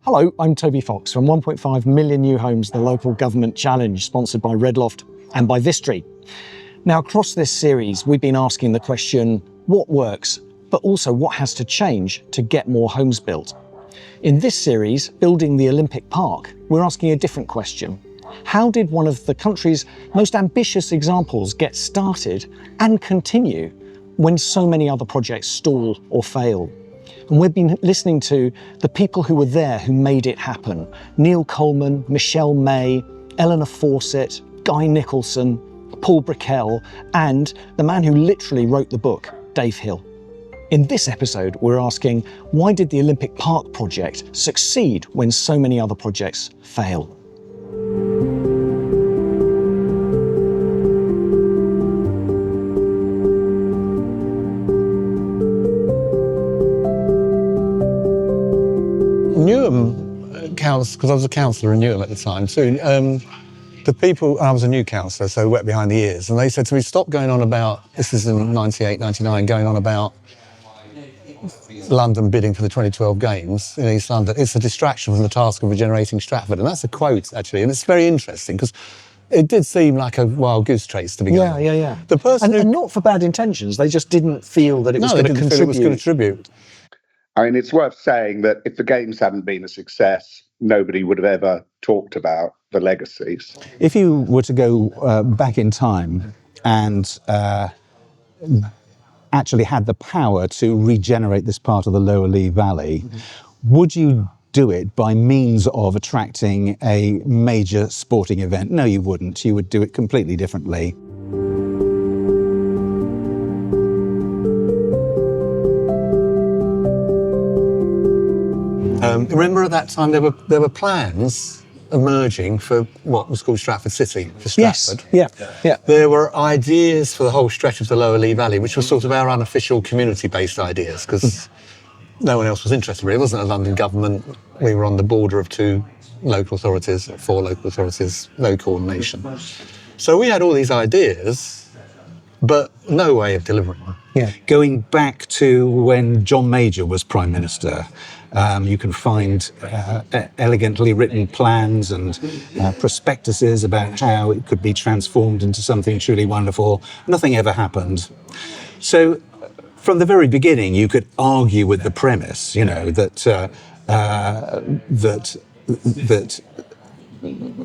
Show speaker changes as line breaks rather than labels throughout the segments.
Hello, I'm Toby Fox from 1.5 Million New Homes, the local government challenge sponsored by Redloft and by Vistry. Now, across this series, we've been asking the question, what works, but also what has to change to get more homes built? In this series, Building the Olympic Park, we're asking a different question. How did one of the country's most ambitious examples get started and continue when so many other projects stall or fail? And we've been listening to the people who were there who made it happen. Neale Coleman, Michelle May, Eleanor Fawcett, Guy Nicholson, Paul Brickell, and the man who literally wrote the book, Dave Hill. In this episode, we're asking, why did the Olympic Park project succeed when so many other projects fail?
Newham because I was a councillor in Newham at the time too. The people, I was a new councillor, so wet behind the ears, and they said to me, stop going on about, this is in 98, 99, going on about London bidding for the 2012 Games in East London. It's a distraction from the task of regenerating Stratford. And that's a quote, actually, and it's very interesting because it did seem like a wild goose chase to begin with.
Yeah.
The person
and not for bad intentions, they just didn't feel that it was going to contribute.
It was going to contribute.
I mean, it's worth saying that if the Games hadn't been a success, nobody would have ever talked about the legacies.
If you were to go back in time and actually had the power to regenerate this part of the Lower Lea Valley, would you do it by means of attracting a major sporting event? No, you wouldn't. You would do it completely differently.
Remember at that time there were plans emerging for what was called Stratford City, for Stratford.
Yes, yeah.
There were ideas for the whole stretch of the Lower Lea Valley, which were sort of our unofficial community-based ideas, because no one else was interested really. It wasn't a London government. We were on the border of four local authorities, no coordination. So we had all these ideas, but no way of delivering them.
Yeah. Going back to when John Major was Prime Minister, you can find elegantly written plans and prospectuses about how it could be transformed into something truly wonderful. Nothing ever happened. So from the very beginning, you could argue with the premise, that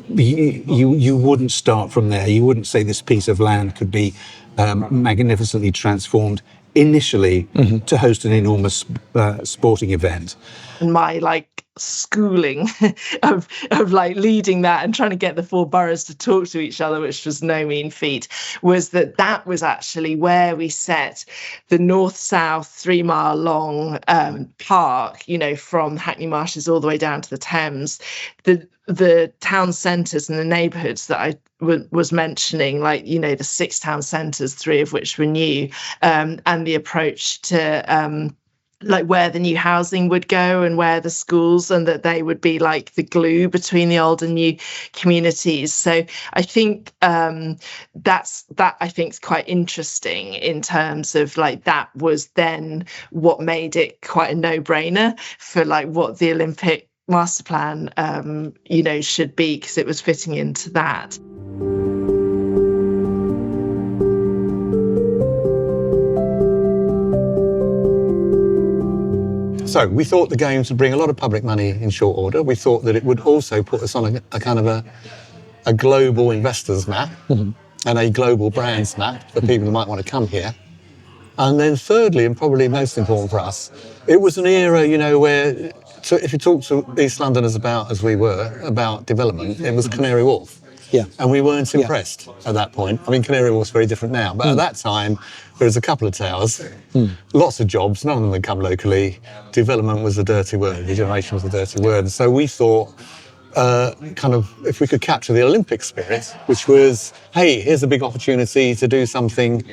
you wouldn't start from there. You wouldn't say this piece of land could be magnificently transformed initially to host an enormous sporting event.
And my schooling of leading that and trying to get the four boroughs to talk to each other, which was no mean feat, was that was actually where we set the north-south 3-mile long park, from Hackney Marshes all the way down to the Thames. The town centres and the neighbourhoods that I was mentioning, the 6 town centres, 3 of which were new, and the approach to where the new housing would go and where the schools, and that they would be like the glue between the old and new communities. So I think that I think is quite interesting in terms of that was then what made it quite a no-brainer for what the Olympic master plan should be, because it was fitting into that.
So we thought the Games would bring a lot of public money in short order. We thought that it would also put us on a kind of a global investors map and a global brands map for people who might want to come here. And then thirdly, and probably most important for us, it was an era, where if you talk to East Londoners as we were, about development, it was Canary Wharf.
Yeah.
And we weren't impressed at that point. I mean, Canary Wharf's very different now, but at that time, there was a couple of towers, lots of jobs, none of them had come locally. Development was a dirty word, regeneration was a dirty word. And so we thought, if we could capture the Olympic spirit, which was, hey, here's a big opportunity to do something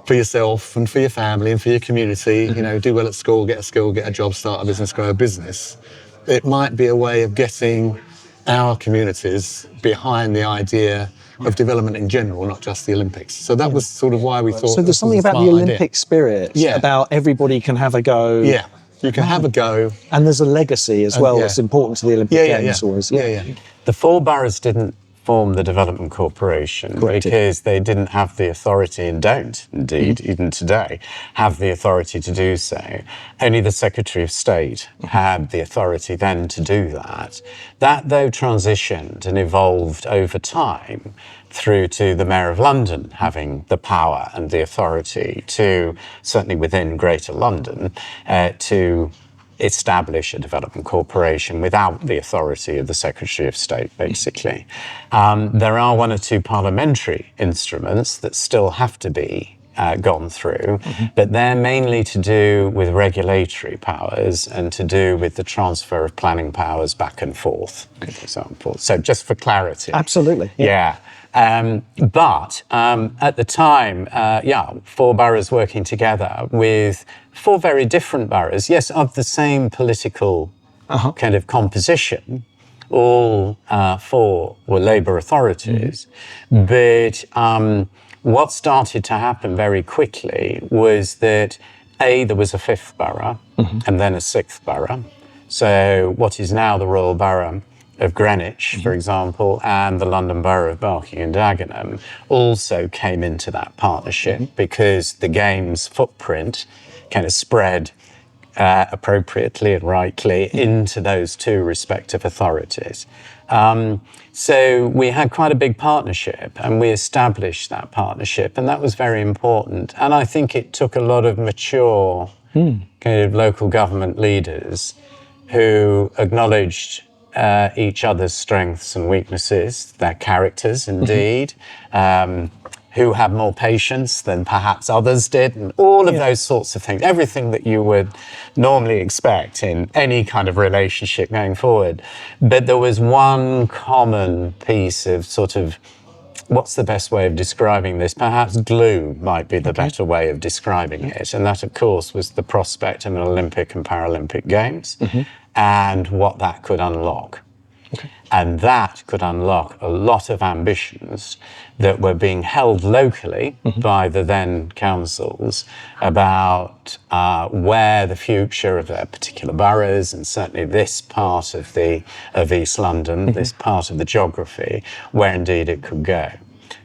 for yourself and for your family and for your community, do well at school, get a job, start a business, grow a business. It might be a way of getting our communities behind the idea of development in general, not just the Olympics. So that was sort of why we thought.
So there's something about the Olympic spirit, about everybody can have a go.
Yeah. You can have a go.
And there's a legacy as well
yeah.
that's important to the Olympic Games always.
Yeah.
The 4 boroughs didn't form the Development Corporation because they didn't have the authority, and don't indeed, even today, have the authority to do so. Only the Secretary of State had the authority then to do that. That, though, transitioned and evolved over time through to the Mayor of London having the power and the authority to, certainly within Greater London, to establish a development corporation without the authority of the Secretary of State, basically. There are 1 or 2 parliamentary instruments that still have to be gone through, but they're mainly to do with regulatory powers and to do with the transfer of planning powers back and forth, for example. So just for clarity.
Absolutely.
Yeah. But at the time, 4 boroughs working together with 4 very different boroughs, yes, of the same political kind of composition. All 4 were Labour authorities. But what started to happen very quickly was that, there was a 5th borough and then a 6th borough. So what is now the Royal Borough of Greenwich, for example, and the London Borough of Barking and Dagenham also came into that partnership because the Games footprint kind of spread appropriately and rightly into those 2 respective authorities. So we had quite a big partnership and we established that partnership, and that was very important. And I think it took a lot of mature kind of local government leaders who acknowledged each other's strengths and weaknesses, their characters indeed, who had more patience than perhaps others did, and all of those sorts of things, everything that you would normally expect in any kind of relationship going forward. But there was one common piece of sort of, what's the best way of describing this? Perhaps glue might be the better way of describing it. And that, of course, was the prospect of an Olympic and Paralympic Games and what that could unlock. And that could unlock a lot of ambitions that were being held locally by the then councils about where the future of their particular boroughs, and certainly this part of East London, this part of the geography, where indeed it could go.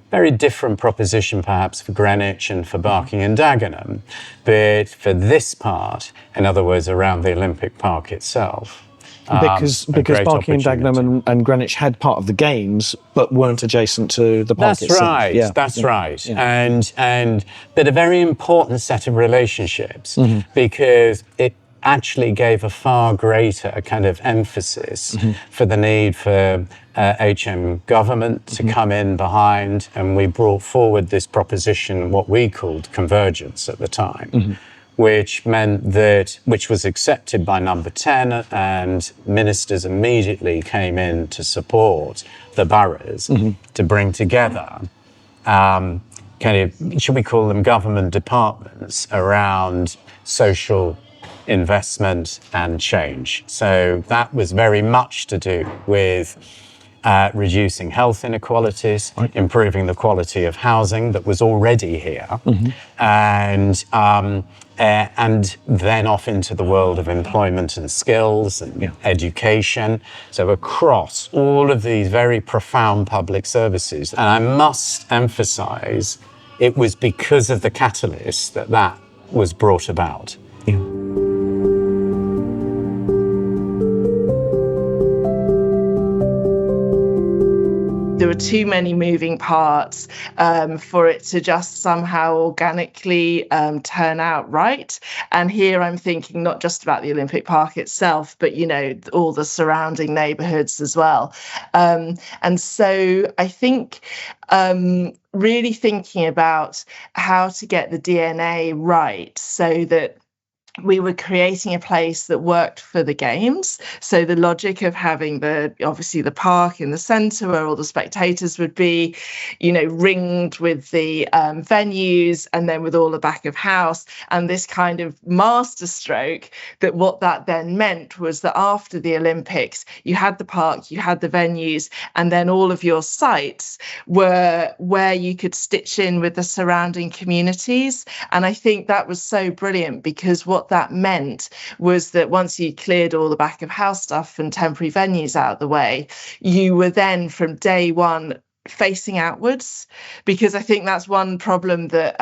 Very different proposition perhaps for Greenwich and for Barking and Dagenham, but for this part, in other words, around the Olympic Park itself,
because Barking and Dagenham and Greenwich had part of the Games, but weren't adjacent to the park itself.
Right. That's right. Yeah. And but a very important set of relationships because it actually gave a far greater kind of emphasis for the need for HM government to come in behind, and we brought forward this proposition, what we called convergence at the time. Which meant that, which was accepted by Number 10, and ministers immediately came in to support the boroughs to bring together kind of, should we call them government departments around social investment and change. So that was very much to do with reducing health inequalities, improving the quality of housing that was already here, and then off into the world of employment and skills and education. So across all of these very profound public services, and I must emphasize, it was because of the catalyst that was brought about.
There were too many moving parts for it to just somehow organically turn out right. And here I'm thinking not just about the Olympic Park itself, but, you know, all the surrounding neighbourhoods as well. And so I think really thinking about how to get the DNA right so that we were creating a place that worked for the Games. So the logic of having obviously the park in the centre where all the spectators would be, you know, ringed with the venues, and then with all the back of house, and this kind of masterstroke, that what that then meant was that after the Olympics, you had the park, you had the venues, and then all of your sites were where you could stitch in with the surrounding communities. And I think that was so brilliant, because what what that meant was that once you cleared all the back of house stuff and temporary venues out of the way, you were then from day one facing outwards, because I think that's one problem that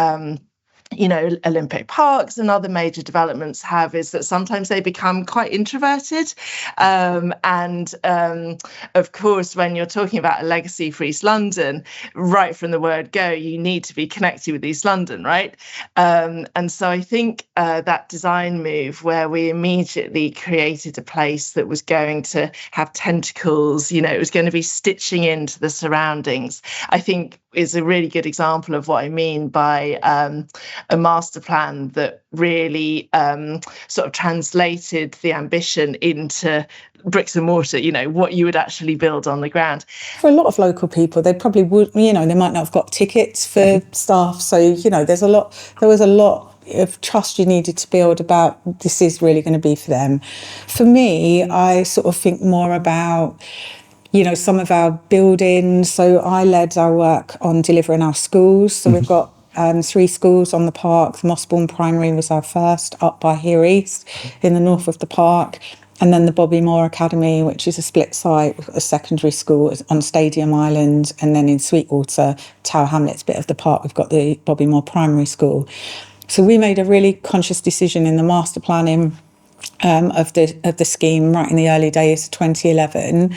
Olympic parks and other major developments have, is that sometimes they become quite introverted. Of course, when you're talking about a legacy for East London, right from the word go, you need to be connected with East London, right? And so I think that design move where we immediately created a place that was going to have tentacles, it was going to be stitching into the surroundings, I think is a really good example of what I mean by a master plan that really sort of translated the ambition into bricks and mortar, what you would actually build on the ground.
For a lot of local people, they probably would, they might not have got tickets for staff. So, there was a lot of trust you needed to build about this is really going to be for them. For me, I sort of think more about some of our buildings. So I led our work on delivering our schools. So we've got 3 schools on the park. The Mossbourne Primary was our first, up by Here East in the north of the park. And then the Bobby Moore Academy, which is a split site, a secondary school on Stadium Island. And then in Sweetwater, Tower Hamlets bit of the park, we've got the Bobby Moore Primary School. So we made a really conscious decision in the master planning of the scheme right in the early days of 2011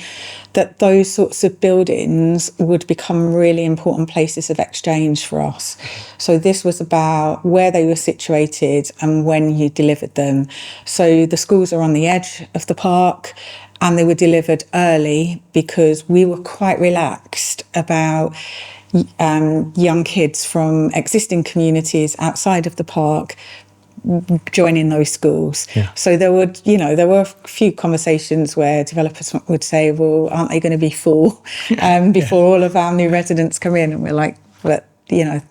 that those sorts of buildings would become really important places of exchange for us. So this was about where they were situated and when you delivered them. So the schools are on the edge of the park, and they were delivered early because we were quite relaxed about young kids from existing communities outside of the park joining those schools. Yeah. So there were a few conversations where developers would say, well, aren't they going to be full before all of our new residents come in? And we're like, but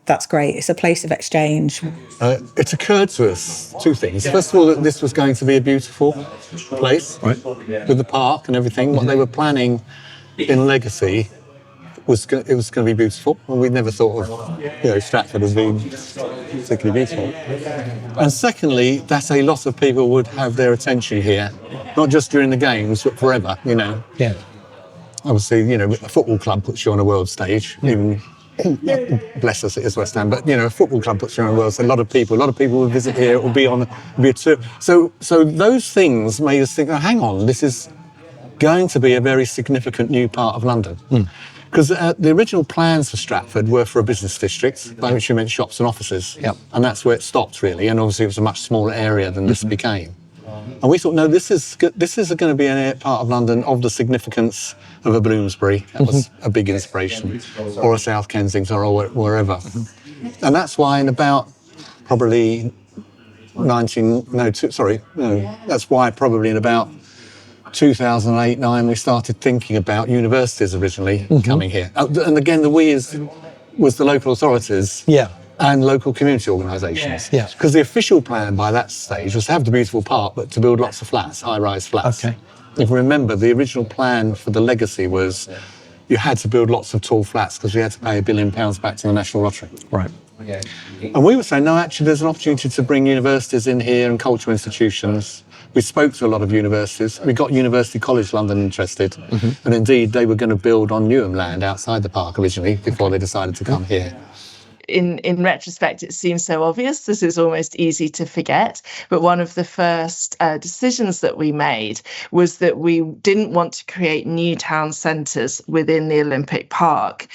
that's great. It's a place of exchange.
It occurred to us 2 things. First of all, that this was going to be a beautiful place, right, with the park and everything. What they were planning in Legacy was going to be beautiful, and we never thought of Stratford as being particularly beautiful. And secondly, that a lot of people would have their attention here, not just during the games, but forever.
Yeah.
Obviously, a football club puts you on a world stage. Even bless us, it is West Ham, but a football club puts you on a world stage. A lot of people will visit here. It will be on a tour. So those things made us think, oh, hang on, this is going to be a very significant new part of London. Because the original plans for Stratford were for a business district, by which you meant shops and offices. Yep. And that's where it stopped, really. And obviously it was a much smaller area than this became. And we thought, no, this is going to be a part of London of the significance of a Bloomsbury. That was a big inspiration. Or a South Kensington or wherever. And that's why in about probably that's why probably in about 2008-9 we started thinking about universities originally coming here. And again, the we was the local authorities and local community organisations. Yeah. Because the official plan by that stage was to have the beautiful park, but to build lots of flats, high-rise flats. Okay. If you remember, the original plan for the Legacy was you had to build lots of tall flats because we had to pay £1 billion back to the National Lottery. Right. And we were saying, no, actually, there's an opportunity to bring universities in here and cultural institutions. We spoke to a lot of universities. We got University College London interested. And indeed, they were going to build on Newham land outside the park originally before they decided to come here.
In retrospect, it seems so obvious. This is almost easy to forget. But one of the first decisions that we made was that we didn't want to create new town centres within the Olympic Park.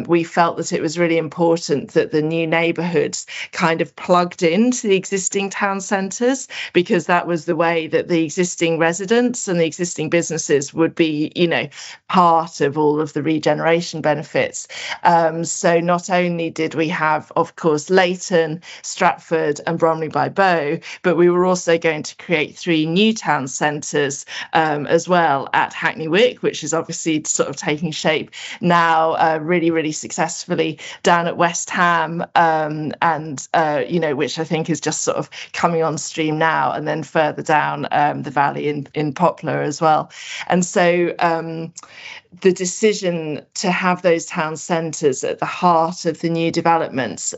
We felt that it was really important that the new neighbourhoods kind of plugged into the existing town centres, because that was the way that the existing residents and the existing businesses would be, part of all of the regeneration benefits. So not only did we have, of course, Leighton, Stratford and Bromley by Bow, but we were also going to create 3 new town centres as well at Hackney Wick, which is obviously sort of taking shape now really, really successfully, down at West Ham, which I think is just sort of coming on stream now, and then further down the valley in Poplar as well. And so the decision to have those town centres at the heart of the new developments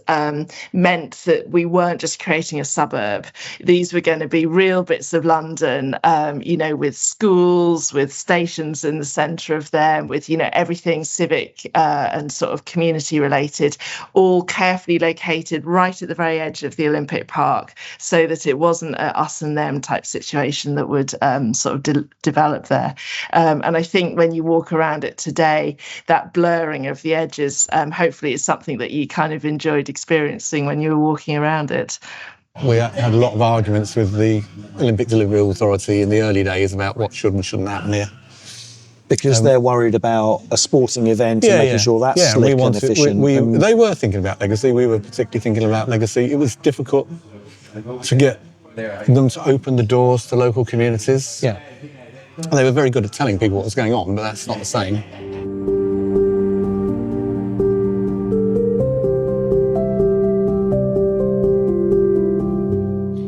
meant that we weren't just creating a suburb. These were going to be real bits of London, with schools, with stations in the centre of them, with, everything civic and sort of community related, all carefully located right at the very edge of the Olympic Park, so that it wasn't a us and them type situation that would sort of develop there. And I think when you walk around it today, that blurring of the edges, hopefully is something that you kind of enjoyed experiencing when you were walking around it.
We had a lot of arguments with the Olympic Delivery Authority in the early days about what should and shouldn't happen here.
Because they're worried about a sporting event and making sure that's slick and efficient.
They were thinking about legacy. We were particularly thinking about legacy. It was difficult to get them to open the doors to local communities.
Yeah.
And they were very good at telling people what was going on, but that's not the same.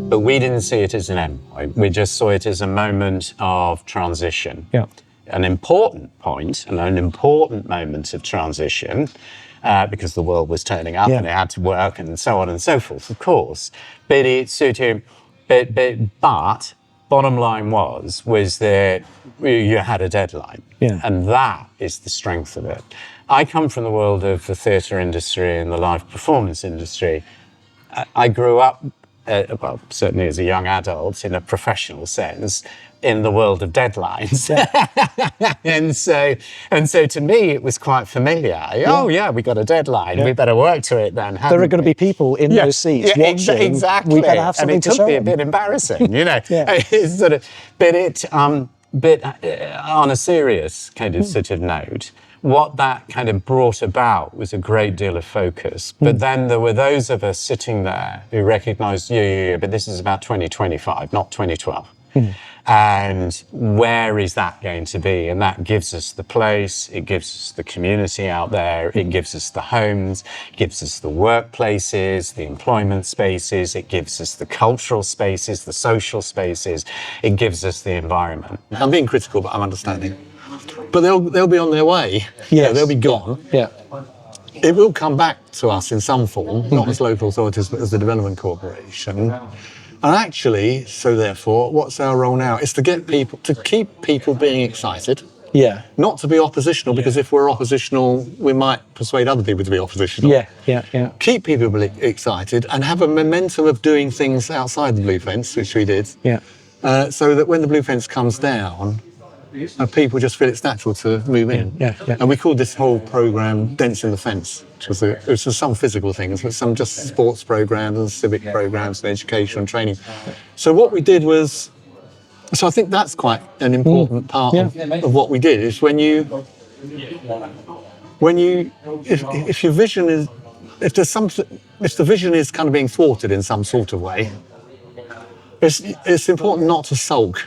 But we didn't see it as an endpoint. We just saw it as a moment of transition.
Yeah.
An important point and an important moment of transition because the world was turning up and it had to work and so on and so forth, of course. But it suited, but bottom line was that you had a deadline.
Yeah.
And that is the strength of it. I come from the world of the theatre industry and the live performance industry. I grew up, certainly as a young adult, in a professional sense, in the world of deadlines. and so to me, it was quite familiar. Oh, yeah, we got a deadline. Yeah. We better work to it then.
There are going to be people in those seats watching.
Exactly.
We better have something to show
And it
them.
could be a bit embarrassing, It's sort of, but on a serious kind of sort of note, what that kind of brought about was a great deal of focus. But then there were those of us sitting there who recognised, but this is about 2025, not 2012. And where is that going to be? And that gives us the place, it gives us the community out there, it gives us the homes, it gives us the workplaces, the employment spaces, it gives us the cultural spaces, the social spaces, it gives us the environment.
I'm being critical, but I'm understanding. But they'll be on their way.
Yes.
They'll be gone.
Yeah.
It will come back to us in some form, not as local authorities, but as the Development Corporation. And actually, so therefore, what's our role now? Is to keep people being excited.
Yeah.
Not to be oppositional, because if we're oppositional, we might persuade other people to be oppositional.
Yeah.
Keep people excited and have a momentum of doing things outside the blue fence, which we did.
Yeah.
So that when the blue fence comes down, people just feel it's natural to move in.
Yeah.
And we called this whole programme Dents in the Fence, which was some physical things, but some just sports programmes and civic programmes and education and training. So what we did was, so I think that's quite an important part of what we did, is if your vision is, if the vision is kind of being thwarted in some sort of way, it's important not to sulk.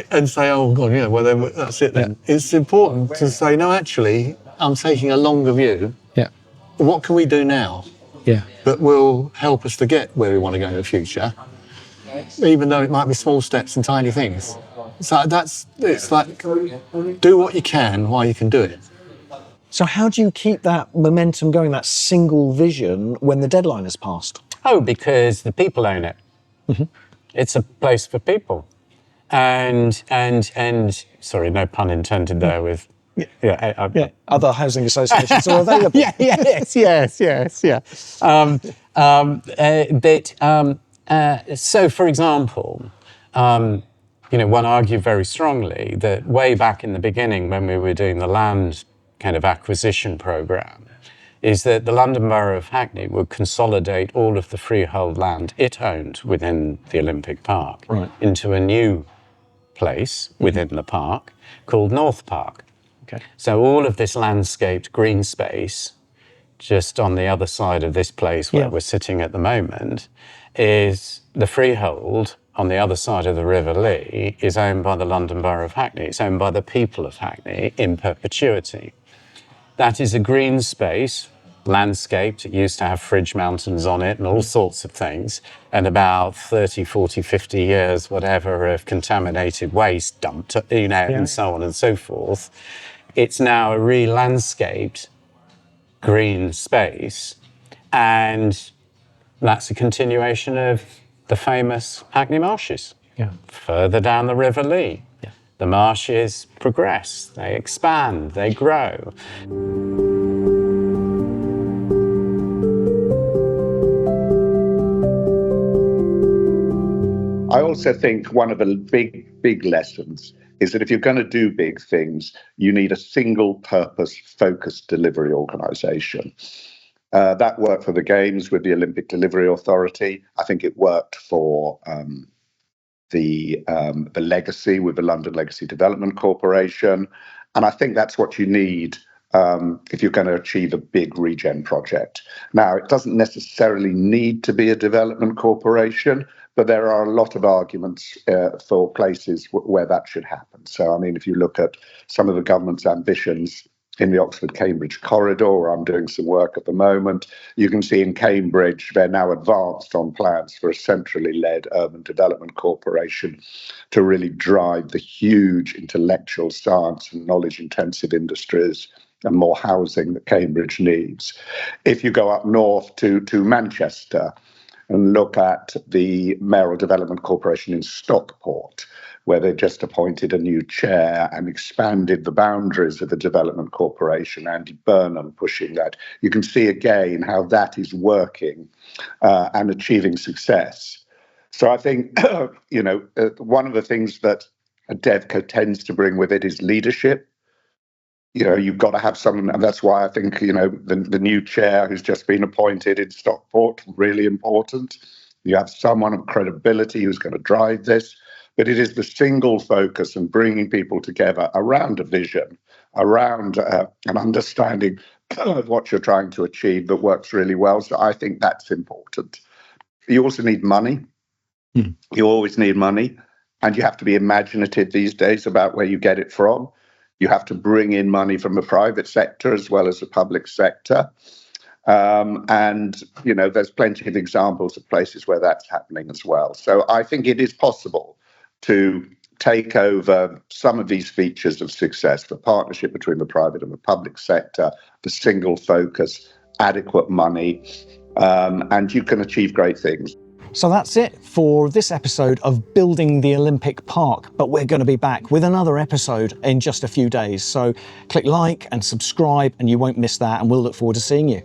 And say, oh God, then that's it then. Yeah. It's important to say, no, actually, I'm taking a longer view.
Yeah.
What can we do now?
Yeah.
That will help us to get where we want to go in the future, even though it might be small steps and tiny things. So it's like, do what you can while you can do it.
So how do you keep that momentum going, that single vision, when the deadline has passed?
Oh, because the people own it. Mm-hmm. It's a place for people. And sorry, no pun intended there with
other housing associations are available.
Yes. So, for example, one argued very strongly that way back in the beginning, when we were doing the land kind of acquisition programme, is that the London Borough of Hackney would consolidate all of the freehold land it owned within the Olympic Park into a new place within the park called North Park.
Okay.
So all of this landscaped green space just on the other side of this place where we're sitting at the moment is the freehold on the other side of the River Lea is owned by the London Borough of Hackney. It's owned by the people of Hackney in perpetuity. That is a green space landscaped. It used to have fridge mountains on it and all sorts of things. And about 30, 40, 50 years, whatever, of contaminated waste dumped, and so on and so forth. It's now a re-landscaped green space. And that's a continuation of the famous Hackney Marshes. Further down the River Lea. The marshes progress, they expand, they grow.
I also think one of the big lessons is that if you're going to do big things, you need a single purpose focused delivery organisation. That worked for the Games with the Olympic Delivery Authority. I think it worked for the Legacy with the London Legacy Development Corporation. And I think that's what you need if you're going to achieve a big regen project. Now, it doesn't necessarily need to be a development corporation, but there are a lot of arguments for places where that should happen. So, I mean, if you look at some of the government's ambitions in the Oxford-Cambridge corridor, where I'm doing some work at the moment, you can see in Cambridge, they're now advanced on plans for a centrally led urban development corporation to really drive the huge intellectual science and knowledge-intensive industries and more housing that Cambridge needs. If you go up north to Manchester and look at the Mayoral Development Corporation in Stockport, where they just appointed a new chair and expanded the boundaries of the development corporation, Andy Burnham pushing that. You can see again how that is working and achieving success. So I think, one of the things that a DevCo tends to bring with it is leadership. You've got to have someone, and that's why I think, the new chair who's just been appointed in Stockport, really important. You have someone of credibility who's going to drive this. But it is the single focus and bringing people together around a vision, around an understanding of what you're trying to achieve that works really well. So I think that's important. You also need money. You always need money. And you have to be imaginative these days about where you get it from. You have to bring in money from the private sector as well as the public sector. There's plenty of examples of places where that's happening as well. So I think it is possible to take over some of these features of success, the partnership between the private and the public sector, the single focus, adequate money, and you can achieve great things.
So that's it for this episode of Building the Olympic Park, but we're going to be back with another episode in just a few days. So click like and subscribe and you won't miss that, and we'll look forward to seeing you.